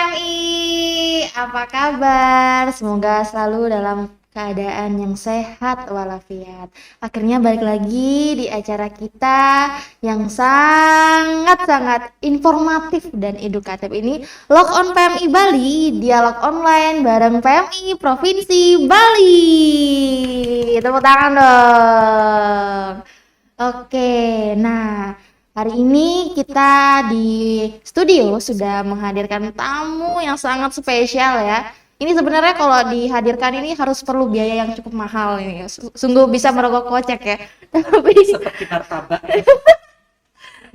PMI, apa kabar? Semoga selalu dalam keadaan yang sehat walafiat. Akhirnya balik lagi di acara kita yang sangat-sangat informatif dan edukatif ini, Log on PMI Bali, dialog online bareng PMI Provinsi Bali. Tepuk tangan dong. Oke, nah hari ini kita di studio sudah menghadirkan tamu yang sangat spesial ya. Ini sebenarnya kalau dihadirkan ini harus perlu biaya yang cukup mahal ini. Sungguh bisa merogoh kocek ya. Tapi Seperti martabak.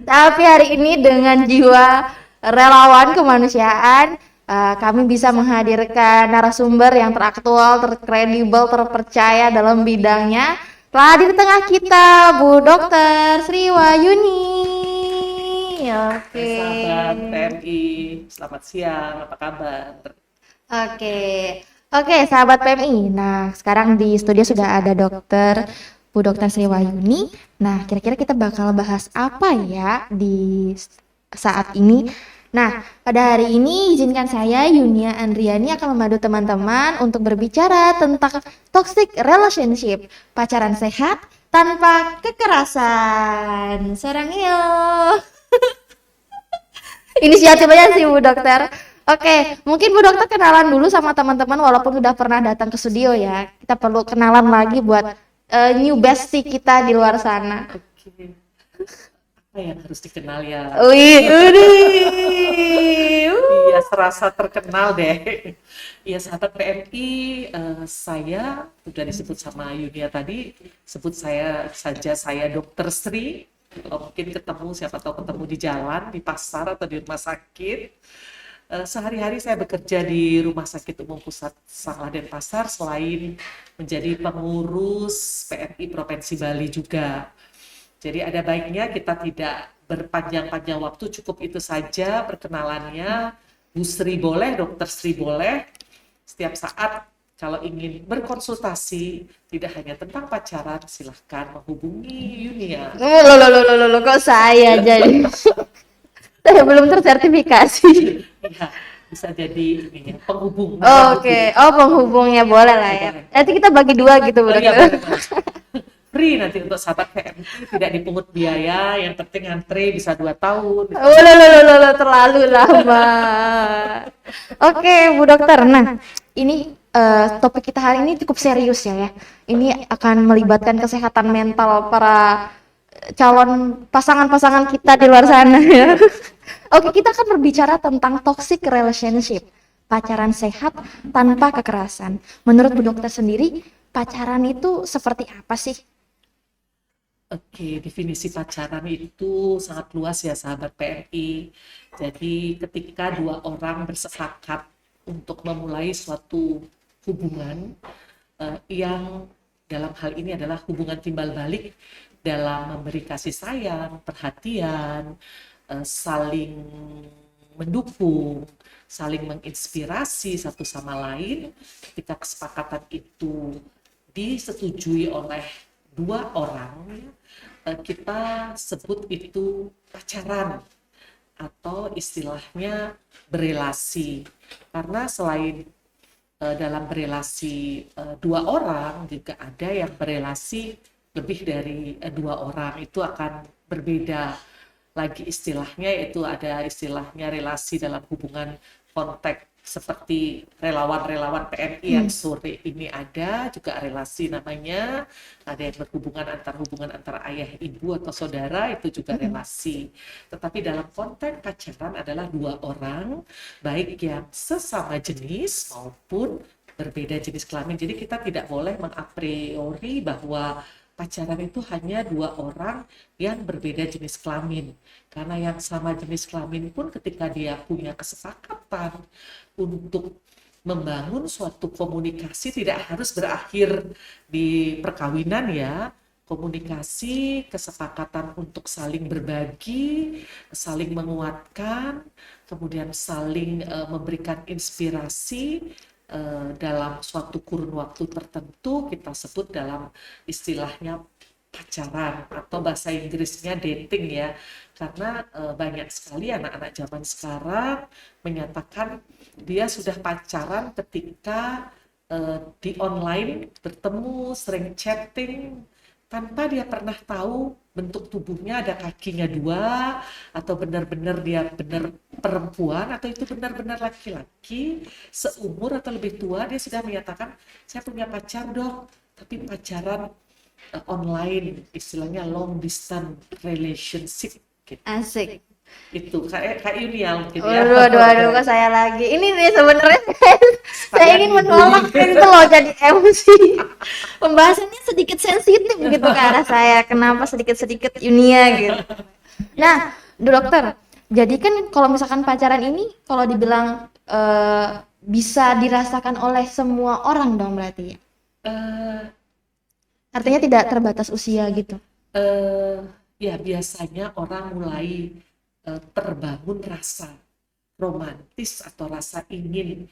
tapi hari ini dengan jiwa relawan kemanusiaan, kami bisa menghadirkan narasumber yang teraktual, terkredibel, terpercaya dalam bidangnya. Telah hadir di tengah kita Bu Dokter Sri Wayuni. Oke. Sahabat PMI, selamat siang, apa kabar? Oke. Oke, sahabat PMI. Nah, sekarang di studio sudah ada dokter Bu Dokter Sri Wayuni. Nah, kira-kira kita bakal bahas apa ya di saat ini? Nah, pada hari ini izinkan saya Yunia Andriani akan membantu teman-teman untuk berbicara tentang toxic relationship, pacaran sehat tanpa kekerasan. Sarangyo. Inisiatif aja sih Bu Dokter. Oke, mungkin Bu Dokter kenalan dulu sama teman-teman walaupun udah pernah datang ke studio ya. Kita perlu kenalan lagi buat new bestie kita di luar sana. Oke. Apa yang harus dikenal ya? Wih, Iya, serasa terkenal deh. Iya, sahabat PMI, saya sudah disebut sama Yunia tadi, sebut saya saja saya Dokter Sri. Kalau mungkin ketemu, siapa tahu ketemu di jalan, di pasar atau di rumah sakit. Sehari-hari saya bekerja di Rumah Sakit Umum Pusat Sanglah Denpasar selain menjadi pengurus PMI Provinsi Bali juga. Jadi ada baiknya kita tidak berpanjang-panjang waktu, cukup itu saja perkenalannya. Bu Sri boleh, Dokter Sri boleh. Setiap saat kalau ingin berkonsultasi tidak hanya tentang pacaran, silahkan menghubungi Yunia. Loh, kok saya jadi? Saya belum tersertifikasi. Ya, bisa jadi ini ya, penghubung. Oke, oh penghubungnya boleh lah ya. Nanti kita bagi dua gitu Bu Oh, iya, Dokter. boleh. Free nanti untuk sahabat PMI, tidak dipungut biaya, yang penting antri bisa 2 tahun. Loh, terlalu lama. Oke, Bu Dokter. Nah, ini topik kita hari ini cukup serius ya. Ini akan melibatkan kesehatan mental para calon pasangan-pasangan kita di luar sana ya. Oke, kita akan berbicara tentang toxic relationship. Pacaran sehat tanpa kekerasan. Menurut Bu Dokter sendiri, pacaran itu seperti apa sih? Oke, definisi pacaran itu sangat luas ya sahabat PMI. Jadi ketika dua orang bersepakat untuk memulai suatu hubungan yang dalam hal ini adalah hubungan timbal balik dalam memberi kasih sayang, perhatian, saling mendukung, saling menginspirasi satu sama lain. Ketika kesepakatan itu disetujui oleh dua orang, kita sebut itu pacaran atau istilahnya berelasi. Karena selain dalam berelasi dua orang, juga ada yang berelasi lebih dari dua orang. Itu akan berbeda lagi istilahnya, yaitu ada istilahnya relasi dalam hubungan konteks seperti relawan-relawan PMI yang sore ini ada, juga relasi namanya, ada yang hubungan antara ayah, ibu atau saudara, itu juga relasi. Tetapi dalam konteks pacaran adalah dua orang, baik yang sesama jenis maupun berbeda jenis kelamin. Jadi kita tidak boleh mengapriori bahwa pacaran itu hanya dua orang yang berbeda jenis kelamin. Karena yang sama jenis kelamin pun ketika dia punya kesepakatan untuk membangun suatu komunikasi, tidak harus berakhir di perkawinan ya. Komunikasi, kesepakatan untuk saling berbagi, saling menguatkan, kemudian saling memberikan inspirasi dalam suatu kurun waktu tertentu, kita sebut dalam istilahnya pacaran atau bahasa Inggrisnya dating ya. Karena banyak sekali anak-anak zaman sekarang menyatakan dia sudah pacaran ketika di online bertemu, sering chatting tanpa dia pernah tahu bentuk tubuhnya ada kakinya dua atau benar-benar dia benar perempuan atau itu benar-benar laki-laki seumur atau lebih tua. Dia sudah menyatakan saya punya pacar dok, tapi pacaran online, istilahnya long distance relationship gitu. Asik. Itu kayak kayak Yunial mungkin ya. Waduh, waduh, waduh, kok saya lagi. Ini nih sebenarnya saya Sekalian ingin ngibulin. menolak itu loh jadi MC. Pembahasannya sedikit sensitif gitu ke arah saya. Kenapa sedikit-sedikit Yunia gitu. Nah, dokter, jadi kan kalau misalkan pacaran ini kalau dibilang bisa dirasakan oleh semua orang dong berarti ya. Eh, Artinya tidak terbatas usia gitu. ya biasanya orang mulai terbangun rasa romantis atau rasa ingin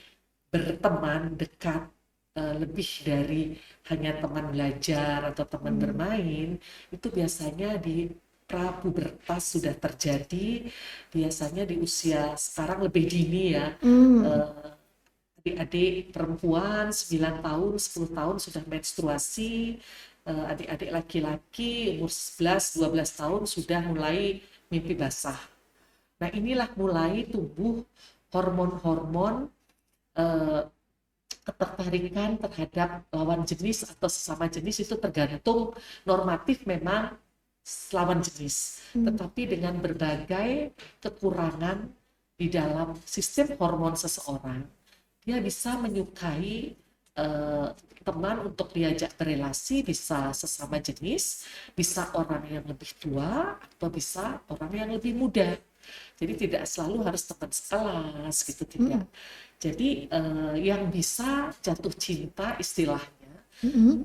berteman dekat lebih dari hanya teman belajar atau teman bermain. Itu biasanya di prapubertas sudah terjadi, biasanya di usia sekarang lebih dini ya. Adik-adik perempuan 9 tahun, 10 tahun sudah menstruasi, adik-adik laki-laki umur 11, 12 tahun sudah mulai mimpi basah. Nah, inilah mulai tumbuh hormon-hormon ketertarikan terhadap lawan jenis atau sesama jenis. Itu tergantung normatif memang lawan jenis, tetapi dengan berbagai kekurangan di dalam sistem hormon seseorang, dia bisa menyukai teman untuk diajak berelasi, bisa sesama jenis, bisa orang yang lebih tua, atau bisa orang yang lebih muda. Jadi tidak selalu harus teman sekelas gitu, tidak. Jadi yang bisa jatuh cinta istilahnya,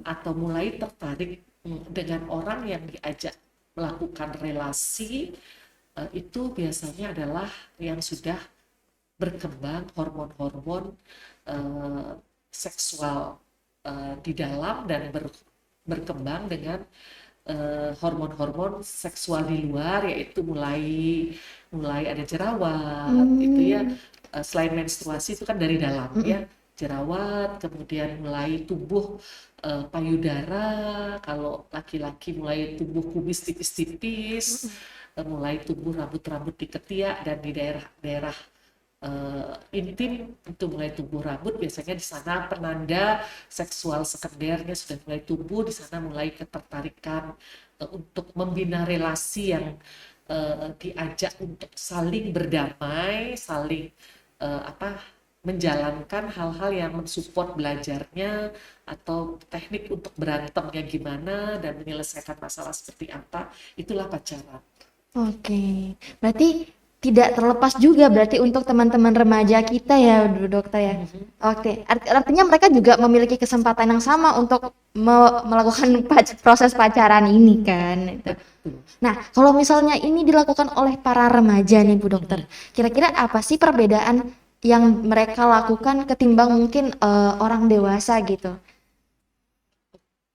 atau mulai tertarik dengan orang yang diajak melakukan relasi, itu biasanya adalah yang sudah berkembang hormon-hormon seksual di dalam dan berkembang dengan hormon-hormon seksual di luar, yaitu mulai ada jerawat itu ya. Selain menstruasi itu kan dari dalam ya, jerawat, kemudian mulai tumbuh payudara, kalau laki-laki mulai tumbuh kubis tipis-tipis, mulai tumbuh rambut-rambut di ketiak dan di daerah-daerah intim itu mulai tumbuh rambut. Biasanya di sana penanda seksual sekundernya sudah mulai tumbuh, di sana mulai ketertarikan untuk membina relasi yang diajak untuk saling berdamai, saling menjalankan hal-hal yang mensupport belajarnya atau teknik untuk berantemnya gimana dan menyelesaikan masalah seperti apa. Itulah pacaran. Oke, berarti tidak terlepas juga berarti untuk teman-teman remaja kita ya, dokter ya. Oke, artinya mereka juga memiliki kesempatan yang sama untuk melakukan proses pacaran ini kan. Itu. Nah, kalau misalnya ini dilakukan oleh para remaja nih Bu Dokter, kira-kira apa sih perbedaan yang mereka lakukan ketimbang mungkin orang dewasa gitu?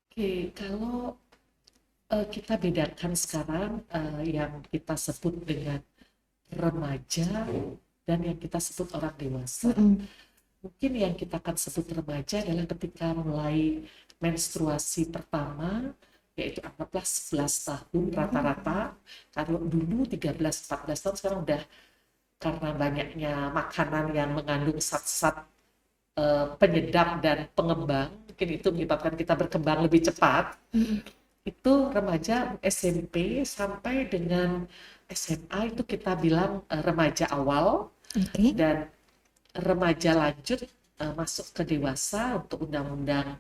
Oke, kalau kita bedakan sekarang yang kita sebut dengan remaja dan yang kita sebut orang dewasa. Mungkin yang kita akan sebut remaja adalah ketika mulai menstruasi pertama, yaitu anggaplah 11 tahun rata-rata. Kalau dulu 13-14 tahun, sekarang udah karena banyaknya makanan yang mengandung zat-zat penyedap dan pengembang, mungkin itu menyebabkan kita berkembang lebih cepat. Itu remaja SMP sampai dengan SMA itu kita bilang remaja awal. Dan remaja lanjut masuk ke dewasa untuk undang-undang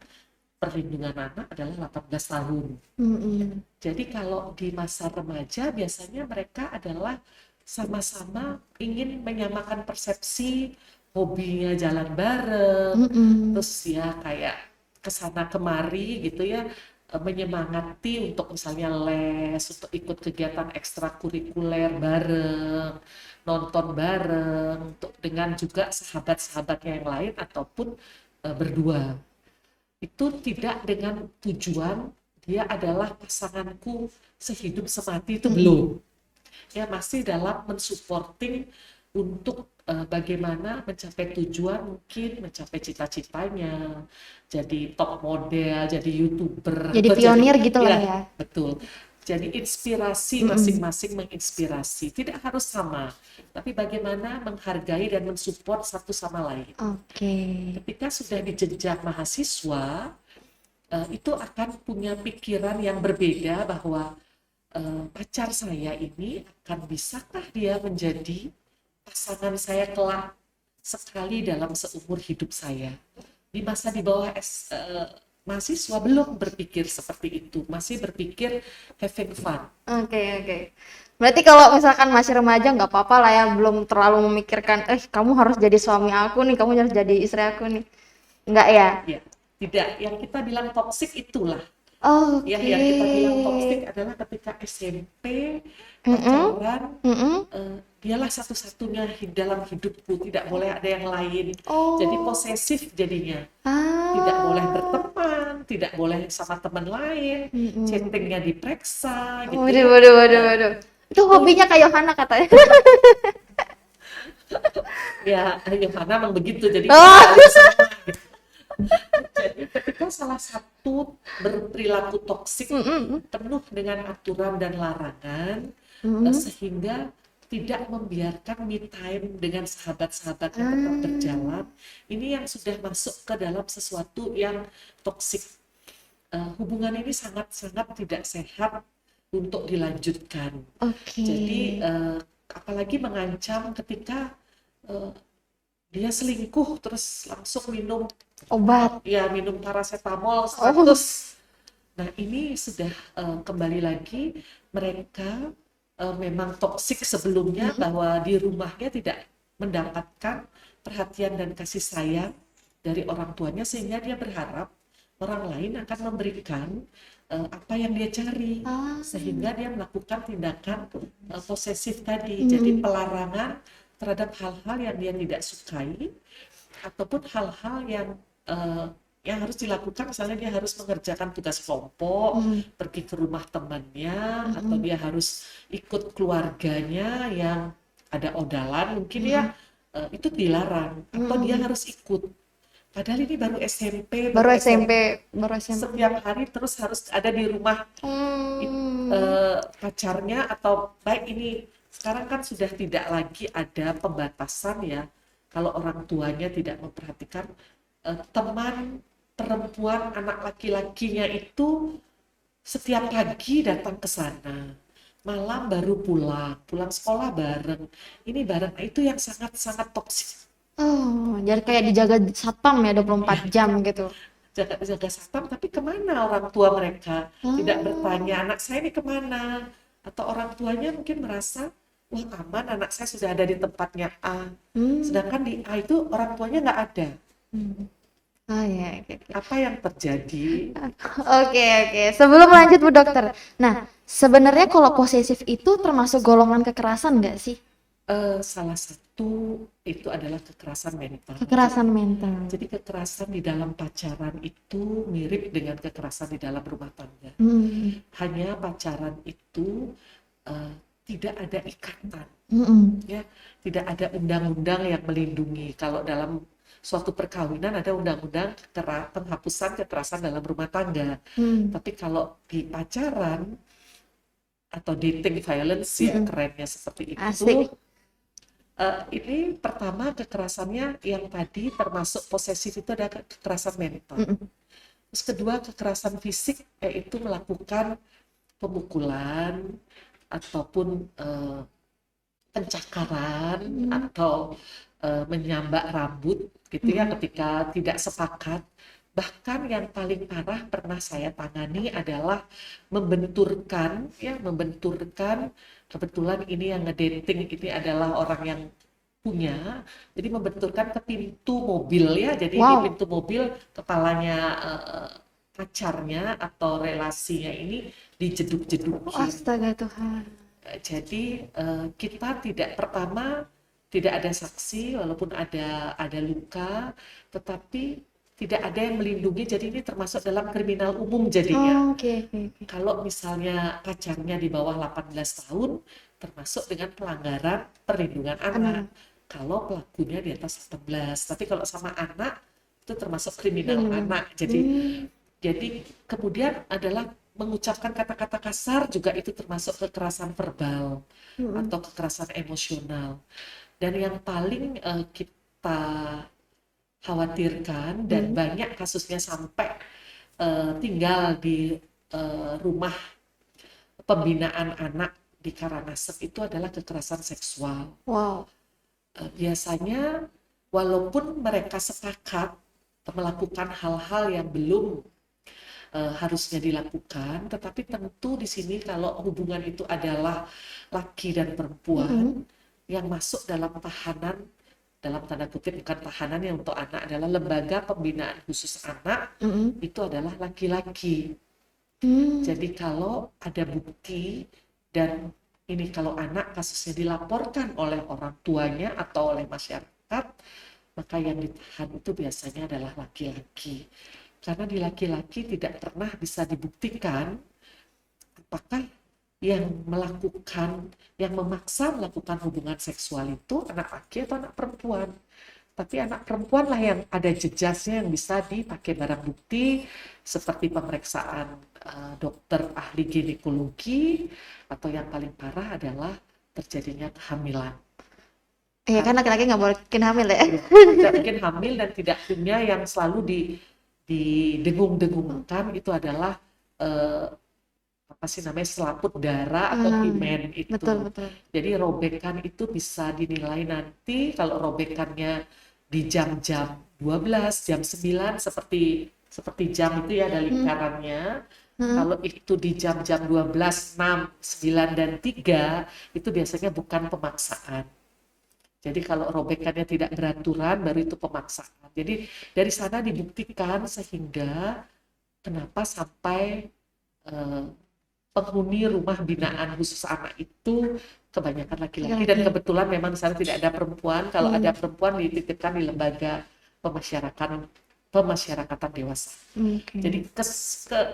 perlindungan anak adalah 18 tahun. Jadi kalau di masa remaja biasanya mereka adalah sama-sama ingin menyamakan persepsi, hobinya jalan bareng, terus ya kayak kesana kemari gitu ya, menyemangati untuk misalnya les, untuk ikut kegiatan ekstrakurikuler bareng, nonton bareng, untuk dengan juga sahabat-sahabatnya yang lain ataupun berdua. Itu tidak dengan tujuan dia adalah pasanganku sehidup semati, itu belum. Ya masih dalam mensupporting untuk bagaimana mencapai tujuan, mungkin mencapai cita-citanya, jadi top model, jadi YouTuber, Jadi atau pionir gitu lah ya ya. betul. Jadi inspirasi masing-masing menginspirasi, tidak harus sama, tapi bagaimana menghargai dan mensupport satu sama lain. Oke. Ketika sudah di jenjang mahasiswa, itu akan punya pikiran yang berbeda bahwa pacar saya ini akan bisakah dia menjadi pasangan saya kelak sekali dalam seumur hidup saya. Di masa di bawah mahasiswa belum berpikir seperti itu, masih berpikir having fun. Oke. Berarti kalau misalkan masih remaja nggak apa-apa lah ya, belum terlalu memikirkan, kamu harus jadi suami aku nih, kamu harus jadi istri aku nih. Nggak ya? Ya, tidak. Yang kita bilang toksik itulah. Ya, Oke. yang kita bilang toksik adalah ketika SMP Mm-mm. pacaran, Mm-mm. dialah satu-satunya dalam hidupku, tidak boleh ada yang lain. Jadi Oh. posesif jadinya. Tidak boleh Ah. berteman, tidak boleh sama teman lain, chattingnya diperiksa gitu Waduh, ya. waduh. Itu hobinya kayak Yohana katanya. Ya, Yohana memang begitu, jadi Oh. kembali semua gitu. Jadi ketika salah satu berperilaku toksik penuh dengan aturan dan larangan, sehingga tidak membiarkan me time dengan sahabat-sahabatnya tetap berjalan, ini yang sudah masuk ke dalam sesuatu yang toksik. Hubungan ini sangat-sangat tidak sehat untuk dilanjutkan. Oke. Jadi apalagi mengancam ketika eh, dia selingkuh terus langsung minum Obat. minum paracetamol 100. Nah, ini sudah kembali lagi mereka memang toksik sebelumnya, bahwa di rumahnya tidak mendapatkan perhatian dan kasih sayang dari orang tuanya, sehingga dia berharap orang lain akan memberikan apa yang dia cari, sehingga dia melakukan tindakan posesif tadi. Jadi pelarangan terhadap hal-hal yang dia tidak sukai, ataupun hal-hal yang harus dilakukan, misalnya dia harus mengerjakan tugas kelompok, pergi ke rumah temannya, atau dia harus ikut keluarganya yang ada odalan mungkin ya, itu dilarang, atau dia harus ikut. Padahal ini baru SMP, Baru SMP. setiap hari terus harus ada di rumah pacarnya, atau baik ini sekarang kan sudah tidak lagi ada pembatasan ya, kalau orang tuanya tidak memperhatikan, teman perempuan anak laki-lakinya itu setiap pagi datang ke sana, malam baru pulang sekolah bareng, ini bareng, itu yang sangat-sangat toksik. Oh, jadi kayak dijaga satpam ya 24 jam gitu. Jaga satpam, tapi kemana orang tua mereka? Tidak bertanya, anak saya ini kemana? Atau orang tuanya mungkin merasa, wah aman, anak saya sudah ada di tempatnya A. Sedangkan di A itu orang tuanya nggak ada. Oh ya, oke. Apa yang terjadi? Oke. Sebelum lanjut Bu Dokter. Nah, sebenarnya kalau posesif itu termasuk golongan kekerasan nggak sih? Salah satu itu adalah kekerasan mental. Kekerasan mental. Jadi kekerasan di dalam pacaran itu mirip dengan kekerasan di dalam rumah tangga. Hanya pacaran itu tidak ada ikatan, ya, tidak ada undang-undang yang melindungi. Kalau dalam suatu perkawinan ada undang-undang penghapusan kekerasan dalam rumah tangga. Tapi kalau di pacaran atau dating violence ya kerennya seperti itu. Asik. Ini pertama kekerasannya yang tadi termasuk posesif itu ada kekerasan mental. Terus kedua kekerasan fisik, yaitu melakukan pemukulan ataupun pencakaran atau menyambak rambut gitu ya ketika tidak sepakat. Bahkan yang paling parah pernah saya tangani adalah membenturkan, kebetulan ini yang ngedating ini adalah orang yang punya, jadi membenturkan ke pintu mobil ya, jadi di pintu mobil kepalanya pacarnya atau relasinya ini dijeduk-jedukin. Astaga Tuhan. Jadi kita tidak ada saksi walaupun ada luka, tetapi tidak ada yang melindungi, jadi ini termasuk dalam kriminal umum jadinya. Oke, oke, oke. Kalau misalnya pacarnya di bawah 18 tahun, termasuk dengan pelanggaran perlindungan anak. Anak. Kalau pelakunya di atas 18, tapi kalau sama anak itu termasuk kriminal Kriminal. anak. Jadi kemudian adalah mengucapkan kata-kata kasar juga itu termasuk kekerasan verbal atau kekerasan emosional. Dan yang paling kita khawatirkan dan banyak kasusnya sampai tinggal di rumah pembinaan anak di Karangasem itu adalah kekerasan seksual. Wow. Biasanya walaupun mereka sepakat melakukan hal-hal yang belum harusnya dilakukan, tetapi tentu di sini kalau hubungan itu adalah laki dan perempuan yang masuk dalam tahanan, dalam tanda kutip bukan tahanan yang untuk anak, adalah lembaga pembinaan khusus anak, itu adalah laki-laki. Jadi kalau ada bukti dan ini kalau anak kasusnya dilaporkan oleh orang tuanya atau oleh masyarakat, maka yang ditahan itu biasanya adalah laki-laki. Karena di laki-laki tidak pernah bisa dibuktikan apakah yang melakukan, yang memaksa melakukan hubungan seksual itu anak laki atau anak perempuan. Tapi anak perempuan lah yang ada jejasnya yang bisa dipakai barang bukti seperti pemeriksaan dokter ahli ginekologi, atau yang paling parah adalah terjadinya kehamilan. Iya kan laki-laki nggak boleh bikin hamil ya. Tidak bikin hamil dan tidak punya yang selalu didengung-dengungkan itu adalah apa sih namanya, selaput darah atau himen itu. Betul. Jadi robekan itu bisa dinilai nanti kalau robekannya di jam-jam 12, jam 9 seperti jam itu ya ada lingkarannya. Kalau itu di jam-jam 12, 6, 9 dan 3 itu biasanya bukan pemaksaan. Jadi kalau robekannya tidak beraturan baru itu pemaksaan. Jadi dari sana dibuktikan sehingga kenapa sampai penghuni rumah binaan khusus anak itu kebanyakan laki-laki, dan kebetulan memang di sana tidak ada perempuan. Kalau ada perempuan dititipkan di lembaga pemasyarakatan dewasa. Jadi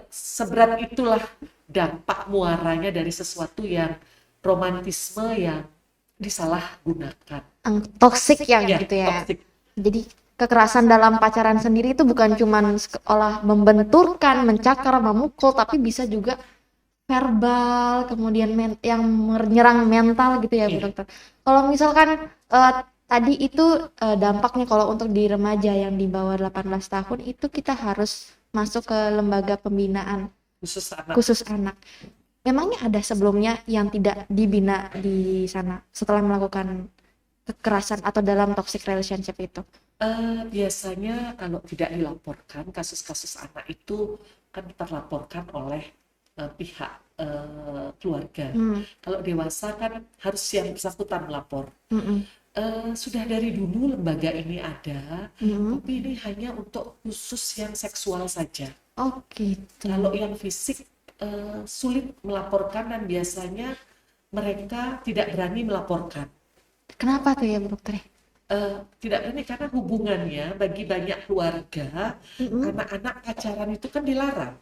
seberat itulah dampak muaranya dari sesuatu yang romantisme yang disalahgunakan. Toksik yang gitu ya. Toxic. Jadi kekerasan dalam pacaran sendiri itu bukan cuma seolah membenturkan, mencakar, memukul, tapi bisa juga verbal, kemudian yang menyerang mental gitu ya, Bu Dokter. Kalau misalkan tadi itu dampaknya kalau untuk di remaja yang di bawah 18 tahun itu kita harus masuk ke lembaga pembinaan khusus anak. Memangnya ada sebelumnya yang tidak dibina di sana setelah melakukan kekerasan atau dalam toxic relationship itu? Biasanya kalau tidak dilaporkan, kasus-kasus anak itu kan terlaporkan oleh pihak keluarga. Kalau dewasa kan harus yang bersangkutan melapor. Sudah dari dulu lembaga ini ada, tapi ini hanya untuk khusus yang seksual saja. Oh gitu. Kalau yang fisik sulit melaporkan dan biasanya mereka tidak berani melaporkan. Kenapa tuh ya, Bu Dokter? Tidak berani karena hubungannya bagi banyak keluarga, anak-anak pacaran itu kan dilarang.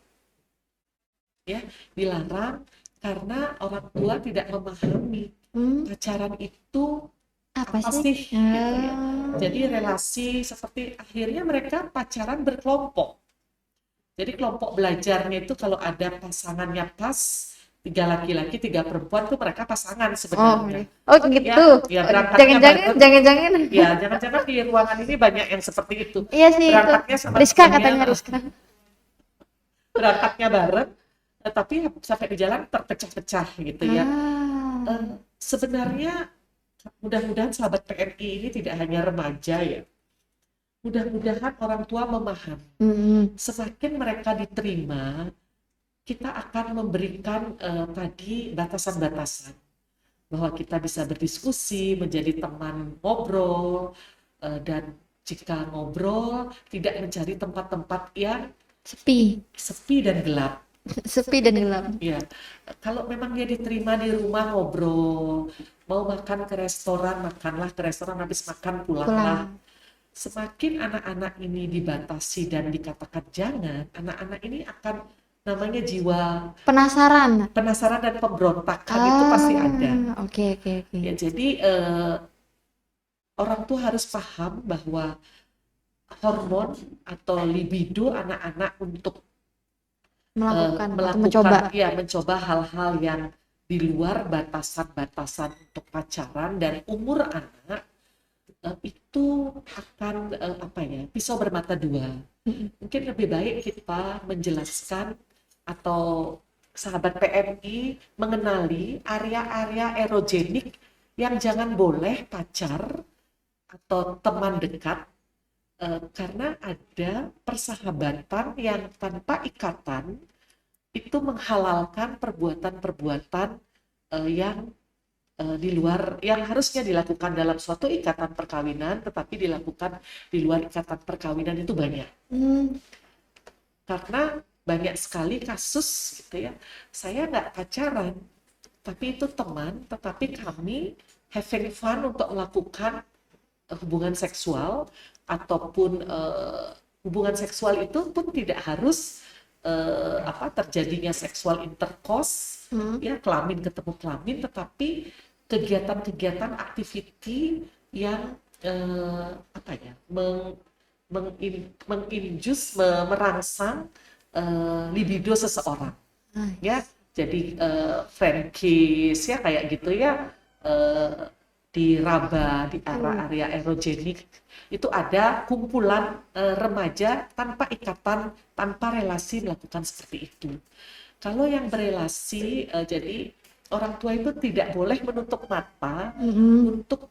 Ya, dilarang karena orang tua tidak memahami pacaran itu apa sih gitu ya. Jadi relasi seperti akhirnya mereka pacaran berkelompok. Jadi kelompok belajarnya itu kalau ada pasangannya pas 3 laki-laki 3 perempuan tuh mereka pasangan sebenarnya. Oh gitu. Ya, Jangan-jangan. Ya, jangan-jangan di ruangan ini banyak yang seperti itu. Iya sih. Berangkatnya sama Rizka temennya, katanya Rizka. Berangkatnya bareng, tapi sampai di jalan terpecah-pecah gitu ya. Sebenarnya mudah-mudahan sahabat PMI ini tidak hanya remaja ya. Mudah-mudahan orang tua memahami. Semakin mereka diterima, kita akan memberikan tadi batasan-batasan. Bahwa kita bisa berdiskusi, menjadi teman ngobrol, dan jika ngobrol, tidak mencari tempat-tempat yang sepi dan gelap. Sepi dan gelap. Ya, kalau memang dia diterima di rumah ngobrol, mau makan ke restoran, makanlah ke restoran, habis makan pulanglah. semakin anak-anak ini dibatasi dan dikatakan jangan, anak-anak ini akan namanya jiwa Penasaran. penasaran dan pemberontakan itu pasti ada. Oke, oke, oke. Ya, jadi orang tua harus paham bahwa hormon atau libido anak-anak untuk Melakukan atau melakukan mencoba. ya mencoba hal-hal yang di luar batasan-batasan untuk pacaran, dan umur anak itu akan apa ya, pisau bermata dua. Mungkin lebih baik kita menjelaskan atau sahabat PMI mengenali area-area erogenik yang jangan boleh pacar atau teman dekat, karena ada persahabatan yang tanpa ikatan itu menghalalkan perbuatan-perbuatan yang di luar, yang harusnya dilakukan dalam suatu ikatan perkawinan, tetapi dilakukan di luar ikatan perkawinan itu banyak. Karena banyak sekali kasus gitu ya, saya nggak pacaran, tapi itu teman, tetapi kami having fun untuk melakukan hubungan seksual, ataupun hubungan seksual itu pun tidak harus terjadinya seksual intercourse, ya kelamin ketemu kelamin, tetapi kegiatan-kegiatan aktiviti yang merangsang libido seseorang, ya. Jadi friend kiss ya kayak gitu ya, diraba di area erogenik itu ada kumpulan remaja tanpa ikatan, tanpa relasi melakukan seperti itu. Kalau yang berelasi, jadi orang tua itu tidak boleh menutup mata untuk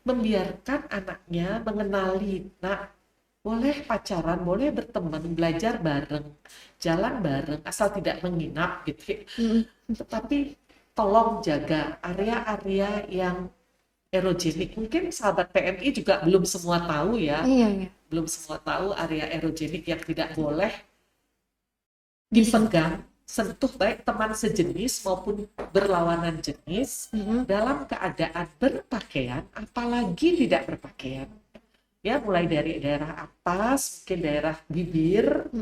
membiarkan anaknya mengenali, nak, boleh pacaran, boleh berteman, belajar bareng, jalan bareng, asal tidak menginap gitu. Tetapi tolong jaga area-area yang erogenik. Mungkin sahabat PMI juga belum semua tahu ya. Iya. Belum semua tahu area erogenik yang tidak boleh dipegang, sentuh, baik teman sejenis maupun berlawanan jenis dalam keadaan berpakaian, apalagi tidak berpakaian. Ya, mulai dari daerah atas, mungkin daerah bibir,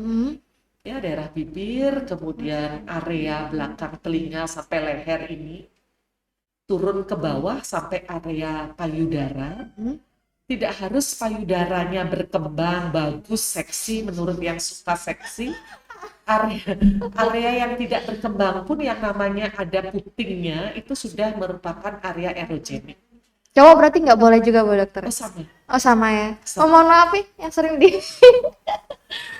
ya daerah bibir, kemudian area belakang telinga sampai leher ini, turun ke bawah sampai area payudara. Tidak harus payudaranya berkembang, bagus, seksi menurut yang suka seksi. Area yang tidak berkembang pun yang namanya ada putingnya itu sudah merupakan area erogenik. Cowok berarti nggak boleh juga, Bu Dokter? Oh, sama. Oh, sama ya. Sama. Oh, mohon maaf nih yang sering di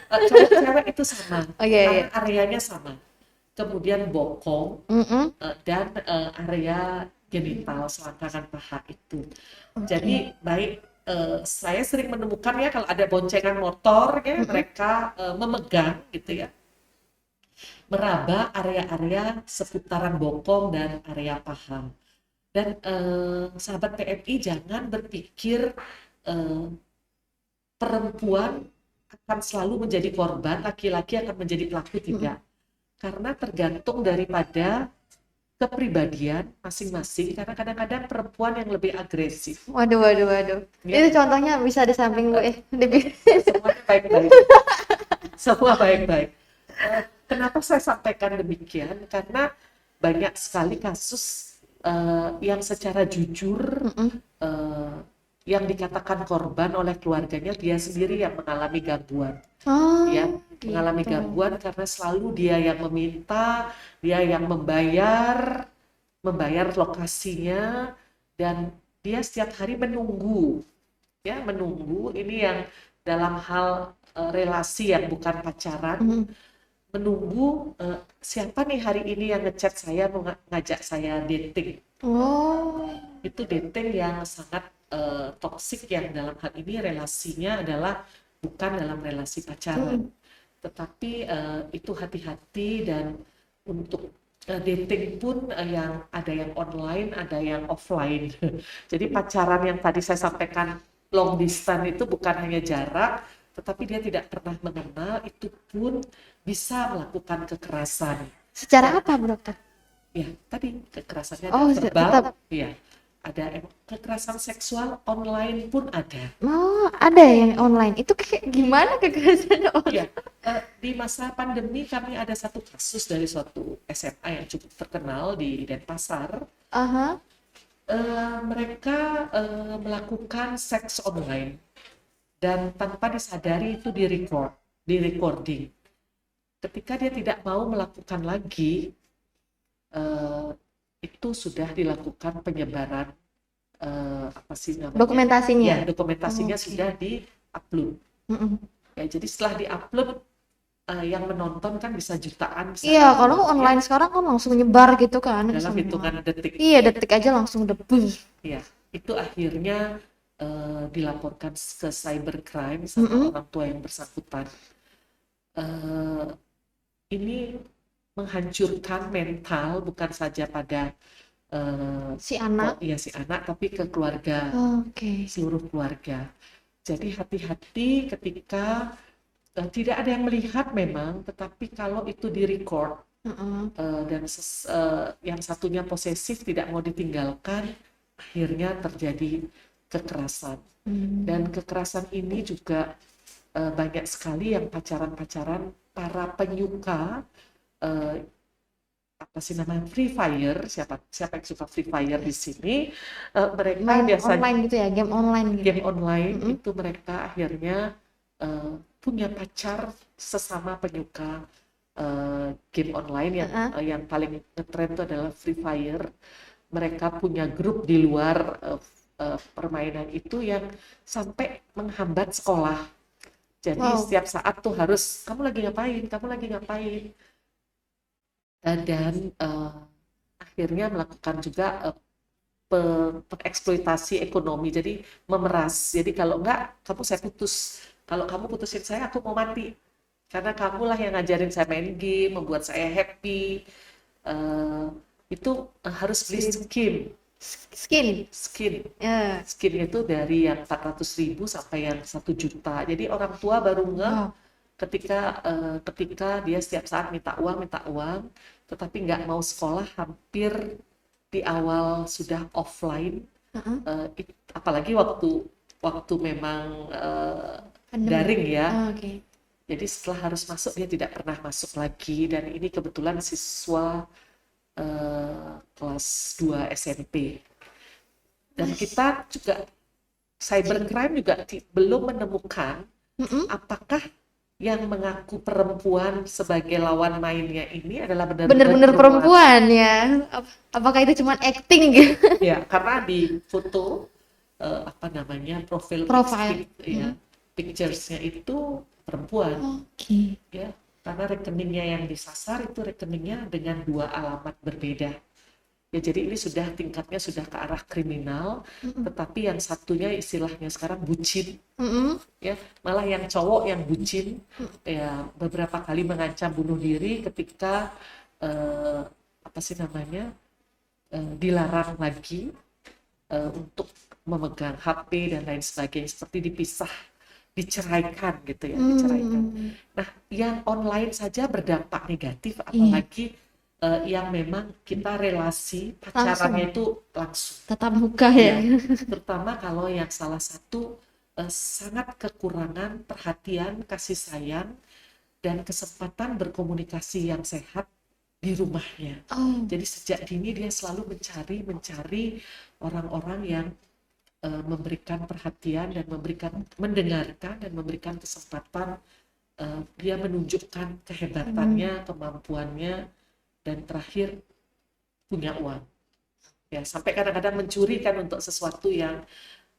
Cewek itu sama. Iya. Karena areanya sama. Kemudian bokong dan area genital selangkangan paha itu. Jadi baik, saya sering menemukan ya kalau ada boncengan motor ya, mereka memegang gitu ya, meraba area-area seputaran bokong dan area paha. Dan sahabat PMI jangan berpikir perempuan akan selalu menjadi korban, laki-laki akan menjadi pelaku, tidak. Karena tergantung daripada kepribadian masing-masing, karena kadang-kadang perempuan yang lebih agresif. Waduh. Ya. Itu contohnya bisa di samping Bu Semuanya baik-baik. Semua baik-baik. Kenapa saya sampaikan demikian? Karena banyak sekali kasus yang secara jujur yang dikatakan korban oleh keluarganya, dia sendiri yang mengalami gangguan. Mengalami gangguan karena selalu dia yang meminta, dia yang membayar lokasinya, dan dia setiap hari menunggu ini yang dalam hal relasi yang bukan pacaran, menunggu siapa nih hari ini yang ngechat saya mau ngajak saya dating. Itu dating yang sangat toksik, yang dalam hal ini relasinya adalah bukan dalam relasi pacaran. Tetapi itu hati-hati, dan untuk dating pun yang ada yang online, ada yang offline. Jadi pacaran yang tadi saya sampaikan long distance itu bukan hanya jarak, tetapi dia tidak pernah mengenal, itu pun bisa melakukan kekerasan. Secara apa, Bu Dokter? Ya, tadi kekerasannya Oh, verbal, tetap. ya. ada kekerasan seksual online pun ada. Oh, ada yang online. Itu kayak gimana kekerasannya Iya, online? di masa pandemi kami ada satu kasus dari suatu SMA yang cukup terkenal di Denpasar. Aha. Mereka melakukan seks online dan tanpa disadari itu di recording. Ketika dia tidak mau melakukan lagi, eh, itu sudah dilakukan penyebaran apa sih namanya? Dokumentasinya. Ya, dokumentasinya Oke. sudah di-upload. Mm-mm. Ya, jadi setelah di-upload, yang menonton kan bisa jutaan, bisa Iya, kalau ribuan, ya, online sekarang kan langsung nyebar gitu kan ke dalam semua. hitungan detik. Iya, detik aja langsung debus. Ya, itu akhirnya dilaporkan ke cybercrime sama Mm-mm. orang tua yang bersangkutan. Eh, ini menghancurkan mental bukan saja pada Si anak. si anak, tapi ke keluarga, Oke. seluruh keluarga. Jadi hati-hati ketika tidak ada yang melihat memang, tetapi kalau itu direcord Mm-mm. dan yang satunya posesif tidak mau ditinggalkan, akhirnya terjadi kekerasan. Dan kekerasan ini juga banyak sekali yang pacaran-pacaran para penyuka apa sih namanya Free Fire. Siapa yang suka Free Fire di sini? Mereka Main biasanya online gitu ya, game online gitu. game online Mm-mm. itu mereka akhirnya punya pacar sesama penyuka game online yang paling ngetren itu adalah Free Fire. Mereka punya grup di luar permainan itu yang sampai menghambat sekolah. Jadi Wow. setiap saat tuh harus kamu lagi ngapain, kamu lagi ngapain. Dan akhirnya melakukan juga eksploitasi ekonomi, jadi memeras. Jadi kalau enggak, saya putus. Kalau kamu putusin saya, aku mau mati. Karena kamulah yang ngajarin saya main game, membuat saya happy. Itu harus beli Skin. Ya. skin itu dari yang 400.000 sampai yang 1 juta. Jadi orang tua baru Wow. ketika dia setiap saat minta uang, tetapi nggak mau sekolah hampir di awal sudah offline. Apalagi waktu memang daring ya. Oke. Jadi setelah harus masuk dia tidak pernah masuk lagi, dan ini kebetulan siswa kelas 2 SMP. Dan kita juga cybercrime juga belum menemukan apakah yang mengaku perempuan sebagai lawan mainnya ini adalah Bener-bener perempuan ya. Apakah itu cuma acting gitu? Ya, karena di foto profil pictures-nya itu perempuan. Oke. Ya, karena rekeningnya yang disasar itu rekeningnya dengan 2 alamat berbeda. Ya, jadi ini tingkatnya sudah ke arah kriminal, tetapi yang satunya istilahnya sekarang bucin. Ya, malah yang cowok yang bucin ya beberapa kali mengancam bunuh diri ketika dilarang lagi untuk memegang HP dan lain sebagainya, seperti diceraikan gitu ya, diceraikan. Nah, yang online saja berdampak negatif, apalagi yang memang kita relasi pacarannya itu langsung tatap muka ya. Terutama kalau yang salah satu sangat kekurangan perhatian, kasih sayang, dan kesempatan berkomunikasi yang sehat di rumahnya. Jadi sejak dini dia selalu mencari orang-orang yang memberikan perhatian dan mendengarkan dan memberikan kesempatan dia menunjukkan kehebatannya, kemampuannya, dan terakhir punya uang. Ya, sampai kadang-kadang mencuri kan untuk sesuatu yang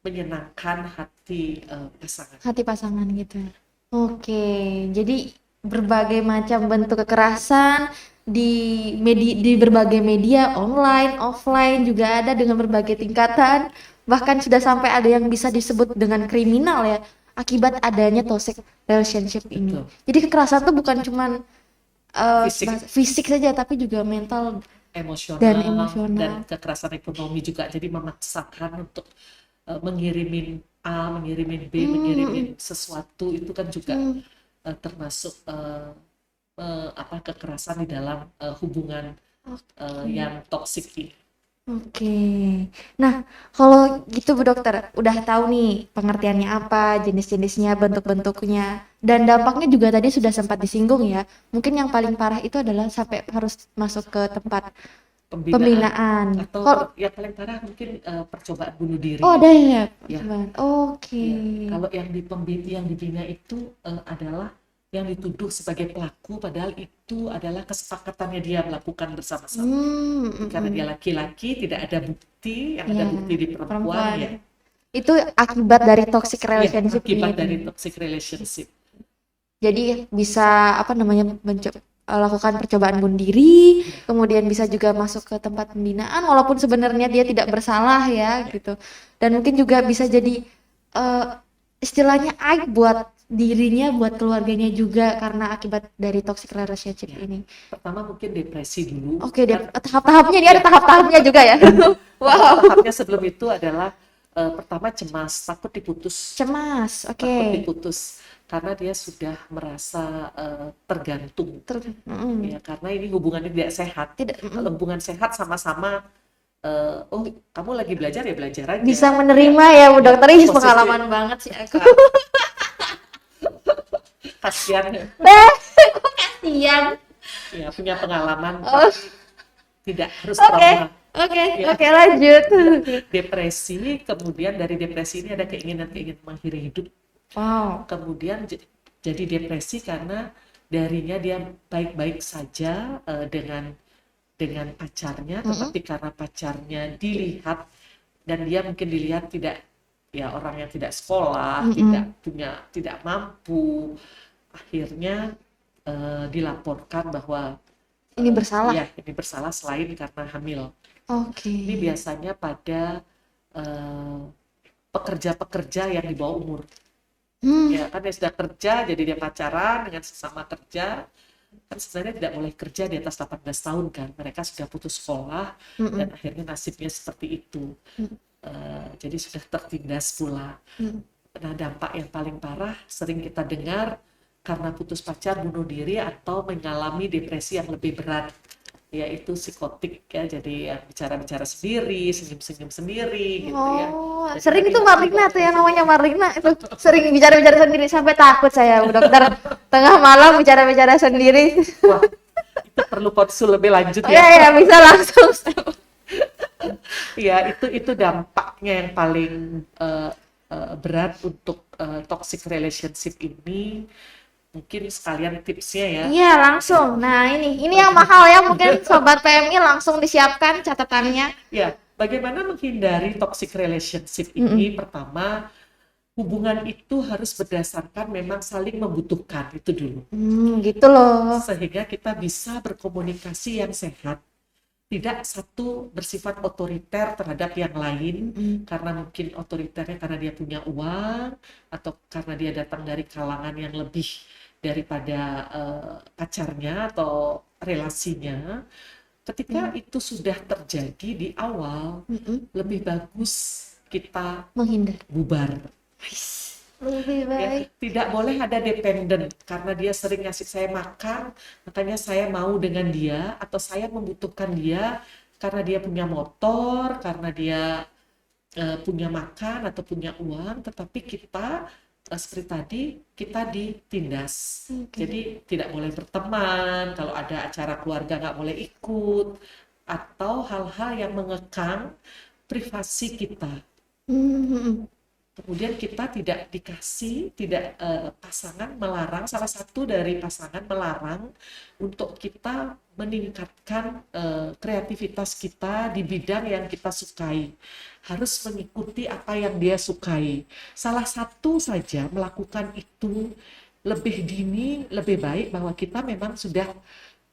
menyenangkan hati pasangan. Hati pasangan gitu. Oke, jadi berbagai macam bentuk kekerasan di berbagai media online, offline juga ada dengan berbagai tingkatan. Bahkan sudah sampai ada yang bisa disebut dengan kriminal ya, akibat adanya toxic relationship ini. Betul. Jadi kekerasan tuh bukan cuman fisik saja, tapi juga mental dan emosional dan kekerasan ekonomi juga. Jadi memaksakan untuk mengirimin A, mengirimin B, mengirimin sesuatu, itu kan juga termasuk kekerasan di dalam hubungan yang toksik ini. Oke. Nah, kalau gitu Bu Dokter, udah tahu nih pengertiannya apa, jenis-jenisnya, bentuk-bentuknya, dan dampaknya juga tadi sudah sempat disinggung ya. Mungkin yang paling parah itu adalah sampai harus masuk ke tempat Pembinaan pembinaan. atau Kalau yang paling parah mungkin percobaan bunuh oh diri. ada ya Ya, percobaan. Oke. ya. Kalau yang dibina itu adalah yang dituduh sebagai pelaku, padahal itu adalah kesepakatannya dia melakukan bersama-sama. Karena dia laki-laki, tidak ada bukti, yang ada Ya, bukti di perempuan, perempuan. ya, Itu akibat dari toxic ya relationship akibat ini. dari toxic relationship. Jadi bisa apa namanya lakukan percobaan bunuh diri, kemudian bisa juga masuk ke tempat pembinaan walaupun sebenarnya dia tidak bersalah ya gitu. Dan mungkin juga bisa jadi eh, istilahnya aib buat dirinya, buat keluarganya juga karena akibat dari toxic relationship Ya. ini. Pertama mungkin depresi dulu. Oke, dia Kan, tahap-tahapnya dia ya, ada tahap-tahapnya juga ya. Wow, tahap-tahapnya sebelum itu adalah pertama cemas, cemas. takut Oke. diputus karena dia sudah merasa tergantung. Mm. Ya, karena ini hubungannya tidak sehat. Tidak Kalau hubungan sehat sama-sama, oh kamu lagi belajar ya belajar aja. bisa Ya, menerima ya Bu ya Dokter. Ini posisi pengalaman banget sih aku. kasihan, Kasian. ya punya pengalaman Oh, tapi tidak harus oke. trauma. Oke, Ya, oke lanjut. depresi, kemudian dari depresi ini ada keinginan-keinginan mengakhiri hidup, Wow. kemudian jadi depresi karena darinya dia baik-baik saja dengan pacarnya, tetapi karena pacarnya dilihat dan dia mungkin dilihat tidak, ya orang yang tidak sekolah, tidak mampu, akhirnya dilaporkan bahwa Ini bersalah. ya ini bersalah selain karena hamil. Oke. Ini biasanya pada eh, pekerja-pekerja yang di bawah umur. Ya kan dia sudah kerja, jadi dia pacaran dengan sesama kerja. Kan sebenarnya tidak boleh kerja di atas 18 tahun kan. Mereka sudah putus sekolah dan akhirnya nasibnya seperti itu. Jadi sudah tertindas pula. Nah, dampak yang paling parah sering kita dengar karena putus pacar bunuh diri atau mengalami depresi yang lebih berat, yaitu psikotik ya, jadi ya, bicara-bicara sendiri, senyum-senyum sendiri gitu ya. Oh, Jadi sering tadi itu Marlina tuh yang namanya Marlina itu sering bicara-bicara sendiri sampai takut saya Bu Dokter. Tengah malam bicara-bicara sendiri. wah, itu perlu konsul lebih lanjut Oh, ya ya. ya bisa langsung. Ya, itu dampaknya yang paling berat untuk toxic relationship ini. Mungkin sekalian tipsnya ya. Iya, langsung. Nah, ini yang mahal ya, mungkin sobat PMI langsung disiapkan catatannya. Ya, bagaimana menghindari toxic relationship ini? Pertama, hubungan itu harus berdasarkan memang saling membutuhkan, itu dulu. Gitu loh. Sehingga kita bisa berkomunikasi yang sehat. Tidak satu bersifat otoriter terhadap yang lain, karena mungkin otoriternya karena dia punya uang, atau karena dia datang dari kalangan yang lebih daripada pacarnya atau relasinya. Ketika itu sudah terjadi di awal, lebih bagus kita Menghindar. bubar. Lebih Ya, baik. tidak boleh ada dependen karena dia sering ngasih saya makan, makanya saya mau dengan dia, atau saya membutuhkan dia karena dia punya motor, karena dia punya makan atau punya uang, tetapi kita seperti tadi kita ditindas. Jadi tidak boleh berteman, kalau ada acara keluarga nggak boleh ikut, atau hal-hal yang mengekang privasi kita. Kemudian kita tidak dikasih, pasangan melarang, salah satu dari pasangan melarang untuk kita meningkatkan kreativitas kita di bidang yang kita sukai. Harus mengikuti apa yang dia sukai. Salah satu saja melakukan itu lebih dini, lebih baik, bahwa kita memang sudah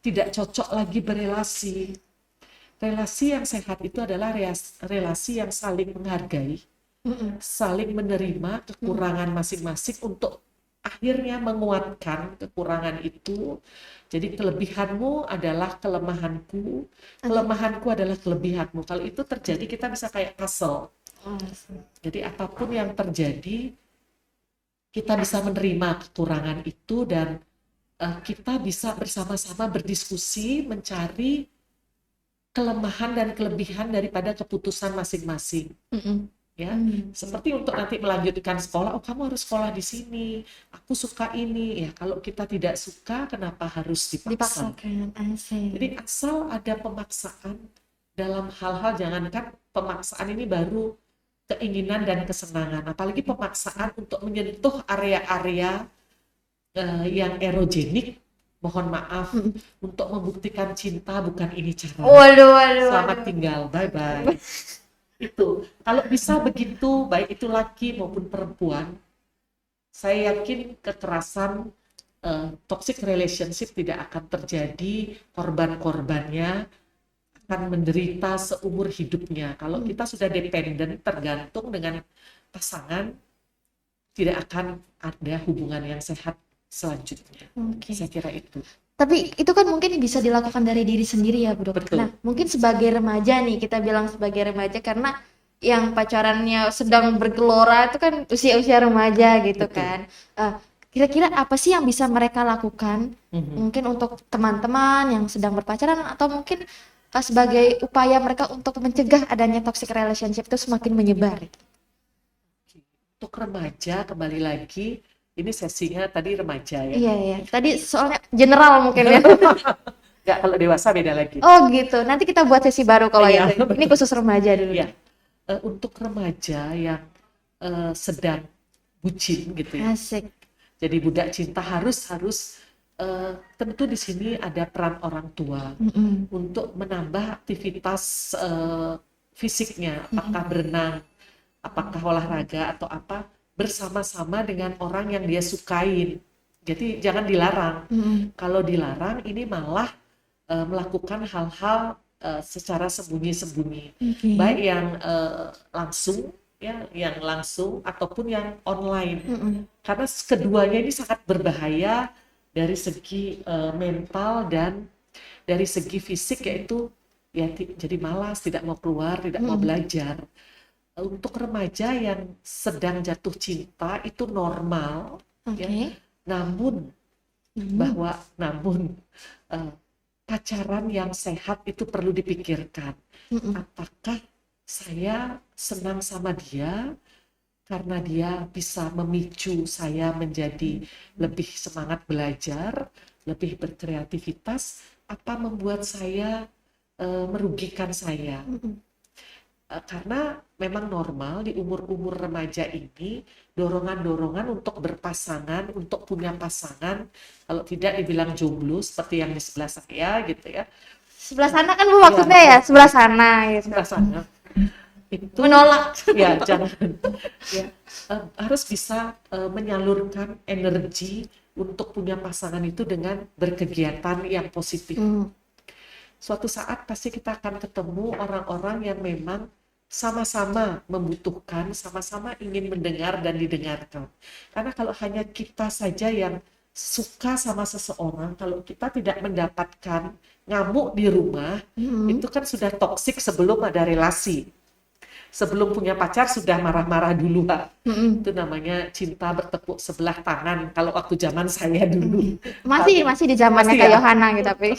tidak cocok lagi berelasi. Relasi yang sehat itu adalah relasi yang saling menghargai, saling menerima kekurangan masing-masing untuk akhirnya menguatkan kekurangan itu. Jadi kelebihanmu adalah kelemahanku, kelemahanku adalah kelebihanmu. Kalau itu terjadi, kita bisa kayak puzzle. Jadi apapun yang terjadi, kita bisa menerima kekurangan itu, dan kita bisa bersama-sama berdiskusi, mencari kelemahan dan kelebihan daripada keputusan masing-masing. Mm-mm. Ya, seperti untuk nanti melanjutkan sekolah, oh kamu harus sekolah di sini, aku suka ini. Ya, kalau kita tidak suka, kenapa harus dipaksa? Dipaksakan, asik. Jadi asal ada pemaksaan dalam hal-hal, jangankan pemaksaan ini baru keinginan dan kesenangan, apalagi pemaksaan untuk menyentuh area-area yang erogenik, mohon maaf, untuk membuktikan cinta bukan ini cara. Waduh. Selamat tinggal, bye-bye. Itu, kalau bisa begitu, baik itu laki maupun perempuan, saya yakin kekerasan, toxic relationship tidak akan terjadi, korban-korbannya akan menderita seumur hidupnya. Kalau kita sudah dependen, tergantung dengan pasangan, tidak akan ada hubungan yang sehat selanjutnya. Oke. Saya kira itu. Tapi itu kan mungkin bisa dilakukan dari diri sendiri ya, Bu Dokter. Betul. Nah, mungkin sebagai remaja nih, kita bilang sebagai remaja karena yang pacarannya sedang bergelora itu kan usia-usia remaja gitu Betul. kan. Kira-kira apa sih yang bisa mereka lakukan? Mungkin untuk teman-teman yang sedang berpacaran atau mungkin sebagai upaya mereka untuk mencegah adanya toxic relationship itu semakin menyebar. Untuk remaja, kembali lagi, ini sesinya tadi remaja ya. Iya. Tadi soalnya general mungkin ya. Nggak, kalau dewasa beda lagi. Oh gitu. Nanti kita buat sesi baru kalau Iya, itu. Ini khusus remaja dulu. Iya. Untuk remaja yang sedang bucin gitu ya. Asik. Jadi budak cinta harus tentu di sini ada peran orang tua untuk menambah aktivitas fisiknya, apakah berenang, apakah olahraga atau apa, bersama-sama dengan orang yang dia sukain. Jadi jangan dilarang. Kalau dilarang ini malah melakukan hal-hal secara sembunyi-sembunyi, baik yang langsung ya, yang langsung ataupun yang online. Karena keduanya ini sangat berbahaya dari segi mental dan dari segi fisik, yaitu ya jadi malas, tidak mau keluar, tidak mau belajar. Untuk remaja yang sedang jatuh cinta itu normal, ya. Namun pacaran yang sehat itu perlu dipikirkan. Apakah saya senang sama dia karena dia bisa memicu saya menjadi lebih semangat belajar, lebih berkreativitas, apa membuat saya merugikan saya? Karena memang normal di umur-umur remaja ini dorongan-dorongan untuk berpasangan, untuk punya pasangan, kalau tidak dibilang jomblo seperti yang di sebelah saya gitu ya. Sebelah sana kan Bu maksudnya ya, sebelah sana gitu. Sebelah sana. Itu Menolak. Ya, jangan. Ya, harus bisa menyalurkan energi untuk punya pasangan itu dengan berkegiatan yang positif. Suatu saat pasti kita akan ketemu orang-orang yang memang sama-sama membutuhkan, sama-sama ingin mendengar dan didengarkan. Karena kalau hanya kita saja yang suka sama seseorang, kalau kita tidak mendapatkan ngamuk di rumah, itu kan sudah toksik sebelum ada relasi. Sebelum punya pacar sudah marah-marah dulu, Pak. Itu namanya cinta bertepuk sebelah tangan kalau waktu zaman saya dulu. Masih di zamannya Kak Yohana gitu tapi.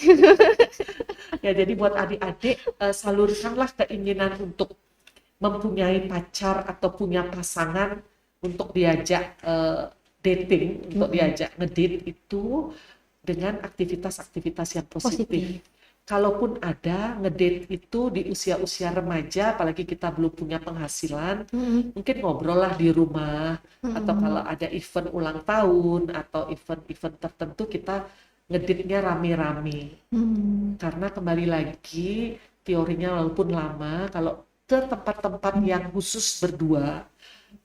Ya, jadi buat adik-adik, salurkanlah keinginan untuk mempunyai pacar atau punya pasangan untuk diajak dating, untuk diajak ngedate itu dengan aktivitas-aktivitas yang positif. Kalaupun ada ngedate itu di usia-usia remaja, apalagi kita belum punya penghasilan, mungkin ngobrol lah di rumah, atau kalau ada event ulang tahun atau event-event tertentu kita ngedate-nya rame-rame. Karena kembali lagi teorinya walaupun lama, kalau ke tempat-tempat yang khusus berdua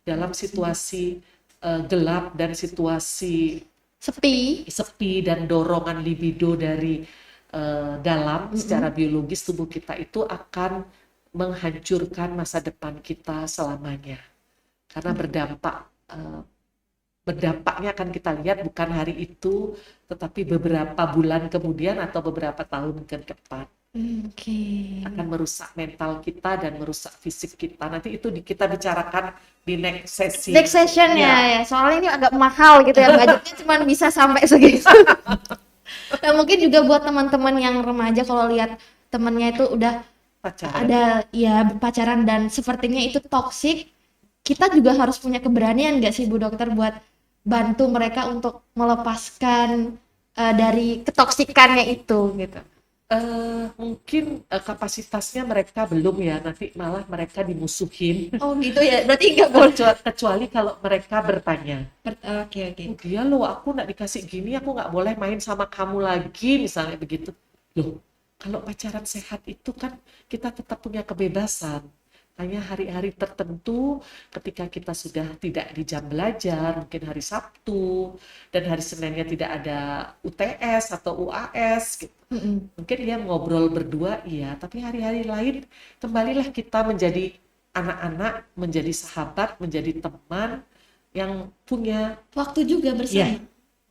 dalam situasi gelap dan situasi sepi dan dorongan libido dari dalam secara biologis tubuh kita itu akan menghancurkan masa depan kita selamanya, karena berdampaknya akan kita lihat bukan hari itu tetapi beberapa bulan kemudian atau beberapa tahun ke depan. Akan merusak mental kita dan merusak fisik kita. Nanti itu kita bicarakan di next sesi. Next session ya. Soalnya ini agak mahal gitu ya, budgetnya cuma bisa sampai segitu. Nah, mungkin juga buat teman-teman yang remaja kalau lihat temennya itu udah Pacaran. ada ya pacaran dan sepertinya itu toksik, kita juga harus punya keberanian nggak sih Bu Dokter buat bantu mereka untuk melepaskan dari ketoksikannya itu gitu. Mungkin kapasitasnya mereka belum ya, nanti malah mereka dimusuhin. Oh gitu ya, berarti nggak boleh. Kecuali kalau mereka bertanya, Oke. "Oh, dia loh, aku nggak dikasih gini, aku nggak boleh main sama kamu lagi," misalnya begitu. Loh, kalau pacaran sehat itu kan kita tetap punya kebebasan. Hanya hari-hari tertentu ketika kita sudah tidak di jam belajar, mungkin hari Sabtu, dan hari Seninnya tidak ada UTS atau UAS, gitu. Mm-mm. Mungkin dia ngobrol berdua, iya, tapi hari-hari lain kembalilah kita menjadi anak-anak, menjadi sahabat, menjadi teman yang punya Waktu juga ya bersama.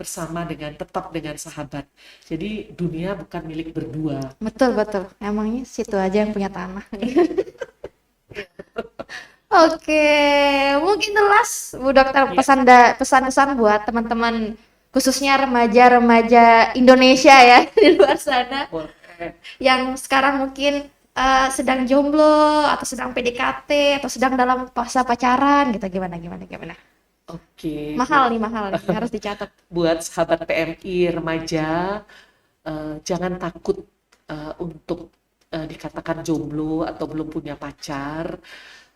bersama tetap dengan sahabat. Jadi dunia bukan milik berdua. Betul. Emangnya situ aja yang punya tanah. Oke, mungkin jelas Bu Dokter Iya, pesan-pesan buat teman-teman khususnya remaja-remaja Indonesia ya di luar sana boleh. yang sekarang mungkin sedang jomblo atau sedang PDKT atau sedang dalam fase pacaran gitu, gimana. Oke, Mahal nih harus dicatat. buat sahabat PMI remaja, jangan takut untuk dikatakan jomblo atau belum punya pacar,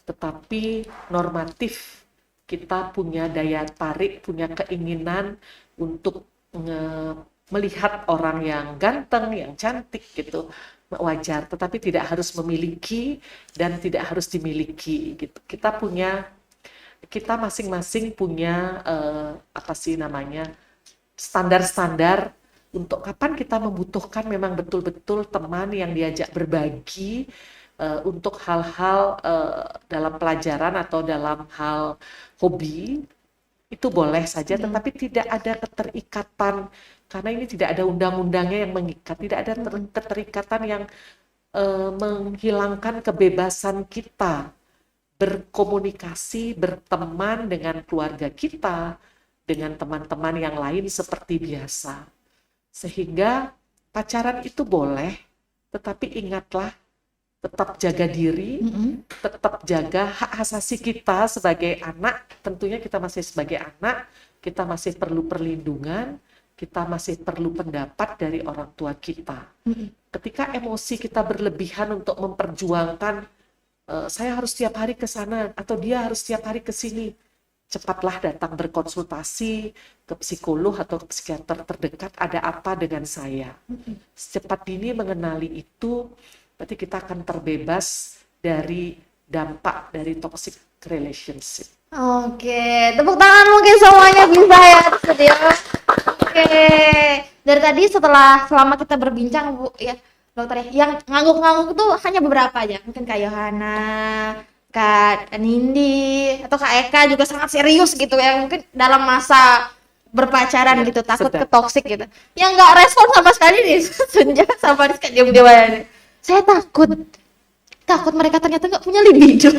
tetapi normatif kita punya daya tarik, punya keinginan untuk melihat orang yang ganteng, yang cantik gitu, wajar, tetapi tidak harus memiliki dan tidak harus dimiliki gitu. Kita masing-masing punya apa sih namanya, standar-standar untuk kapan kita membutuhkan memang betul-betul teman yang diajak berbagi untuk hal-hal dalam pelajaran atau dalam hal hobi, itu boleh saja, tetapi tidak ada keterikatan, karena ini tidak ada undang-undangnya yang mengikat, tidak ada keterikatan yang menghilangkan kebebasan kita berkomunikasi, berteman dengan keluarga kita, dengan teman-teman yang lain seperti biasa. Sehingga pacaran itu boleh, tetapi ingatlah, tetap jaga diri, tetap jaga hak asasi kita sebagai anak. Tentunya kita masih sebagai anak, kita masih perlu perlindungan, kita masih perlu pendapat dari orang tua kita. Ketika emosi kita berlebihan untuk memperjuangkan, saya harus setiap hari ke sana, atau dia harus setiap hari ke sini, cepatlah datang berkonsultasi ke psikolog atau ke psikiater terdekat, ada apa dengan saya. Secepat dini mengenali itu, berarti kita akan terbebas dari dampak dari toxic relationship. Oke, tepuk tangan mungkin semuanya bisa ya di studio. Oke, dari tadi selama kita berbincang Bu ya dokter ya, yang ngangguk-ngangguk tuh hanya beberapa aja, mungkin Kak Yohana, Kak Nindi, atau Kak Eka juga sangat serius gitu ya, mungkin dalam masa berpacaran Ya, gitu, takut sedang. ke toxic gitu. Yang nggak respon sama sekali nih, Senja sama Rizka diam-diam aja nih. Saya takut mereka ternyata nggak punya libido.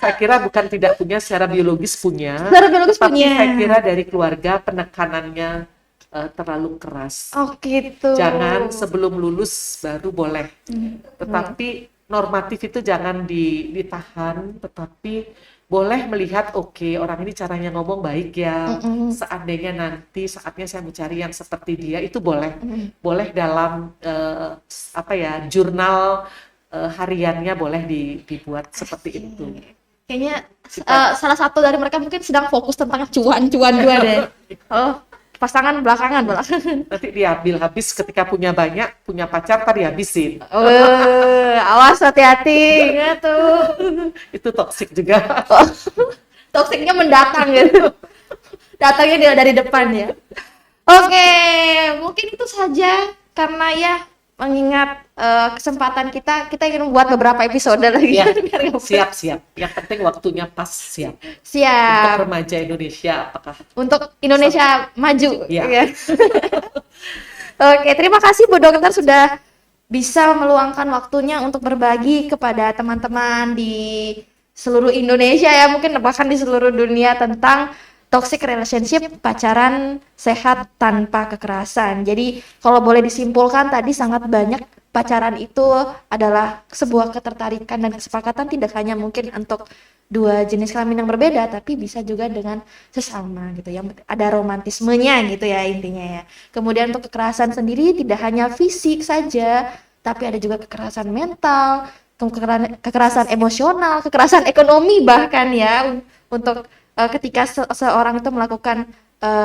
Saya kira bukan tidak punya, secara biologis punya, Secara biologis tapi punya. saya kira dari keluarga penekanannya terlalu keras. Oh gitu. Jangan sebelum lulus baru boleh. Tetapi normatif itu jangan ditahan, tetapi boleh melihat, oke, orang ini caranya ngomong baik ya. Seandainya nanti saatnya saya mencari yang seperti dia, itu boleh. Boleh dalam jurnal hariannya boleh dibuat seperti itu. Kayaknya salah satu dari mereka mungkin sedang fokus tentang cuan juga deh. Oh, pasangan belakangan. Nanti diambil habis ketika punya banyak, punya pacar tadi habisin. Awas hati-hati, ingat tuh. Itu toksik juga. Toksiknya mendatang gitu. Datangnya dari depan ya. Oke, mungkin itu saja karena ya mengingat kesempatan kita ingin membuat beberapa episode lagi. Ya, siap. Yang penting waktunya pas, siap. Untuk Siap. remaja Indonesia, apakah Untuk Indonesia maju. Ya. Ya. Oke, terima kasih Bu Dokter sudah bisa meluangkan waktunya untuk berbagi kepada teman-teman di seluruh Indonesia ya, mungkin bahkan di seluruh dunia tentang toxic relationship, pacaran sehat tanpa kekerasan. Jadi kalau boleh disimpulkan tadi sangat banyak pacaran itu adalah sebuah ketertarikan dan kesepakatan tidak hanya mungkin untuk dua jenis kelamin yang berbeda, tapi bisa juga dengan sesama gitu ya. Ada romantismenya gitu ya intinya ya. Kemudian untuk kekerasan sendiri tidak hanya fisik saja, tapi ada juga kekerasan mental, kekerasan emosional, kekerasan ekonomi bahkan ya untuk ketika seorang itu melakukan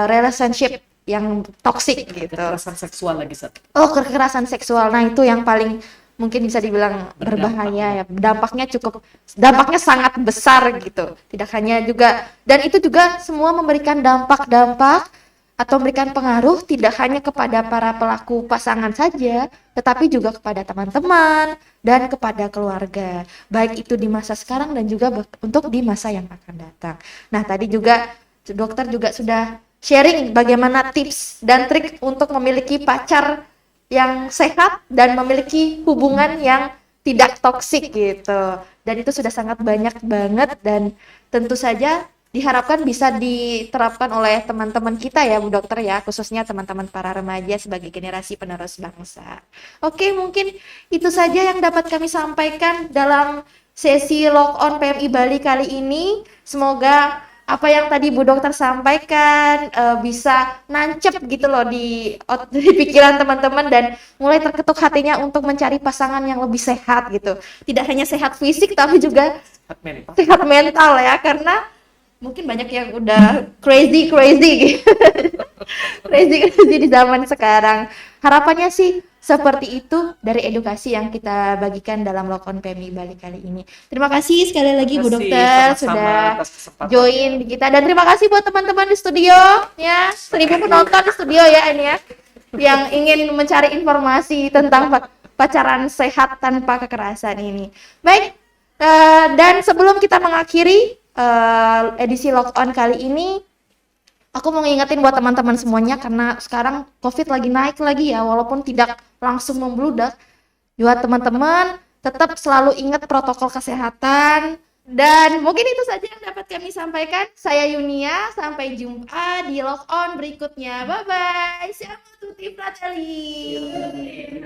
relationship yang toxic gitu. Kekerasan seksual lagi, Sat. Oh, kekerasan seksual. Nah, itu yang paling mungkin bisa dibilang berbahaya ya. Dampaknya sangat besar gitu. Tidak hanya juga, dan itu juga semua memberikan dampak-dampak atau memberikan pengaruh tidak hanya kepada para pelaku pasangan saja, tetapi juga kepada teman-teman dan kepada keluarga. Baik itu di masa sekarang dan juga untuk di masa yang akan datang. Nah, tadi juga dokter juga sudah sharing bagaimana tips dan trik untuk memiliki pacar yang sehat dan memiliki hubungan yang tidak toksik gitu. Dan itu sudah sangat banyak banget dan tentu saja diharapkan bisa diterapkan oleh teman-teman kita ya Bu Dokter ya, khususnya teman-teman para remaja sebagai generasi penerus bangsa. Oke, mungkin itu saja yang dapat kami sampaikan dalam sesi Lock On PMI Bali kali ini. Semoga apa yang tadi Bu Dokter sampaikan bisa nancep gitu loh di pikiran teman-teman dan mulai terketuk hatinya untuk mencari pasangan yang lebih sehat gitu. Tidak hanya sehat fisik tapi juga sehat mental ya, karena mungkin banyak yang udah crazy gitu. crazy di zaman sekarang. Harapannya sih seperti itu dari edukasi yang kita bagikan dalam Lock On PMI Bali kali ini. Terima kasih sekali lagi Bu Dokter sudah join di kita, dan terima kasih buat teman-teman di studio ya, 1000 penonton di studio ya ini ya, yang ingin mencari informasi tentang pacaran sehat tanpa kekerasan ini. Baik, dan sebelum kita mengakhiri edisi Lock On kali ini, aku mau ngingetin buat teman-teman semuanya, karena sekarang COVID lagi naik lagi ya, walaupun tidak langsung membludak. Buat teman-teman tetap selalu ingat protokol kesehatan. Dan mungkin itu saja yang dapat kami sampaikan. Saya Yunia, sampai jumpa di Lock On berikutnya. Bye-bye. Siamo tutti fratelli.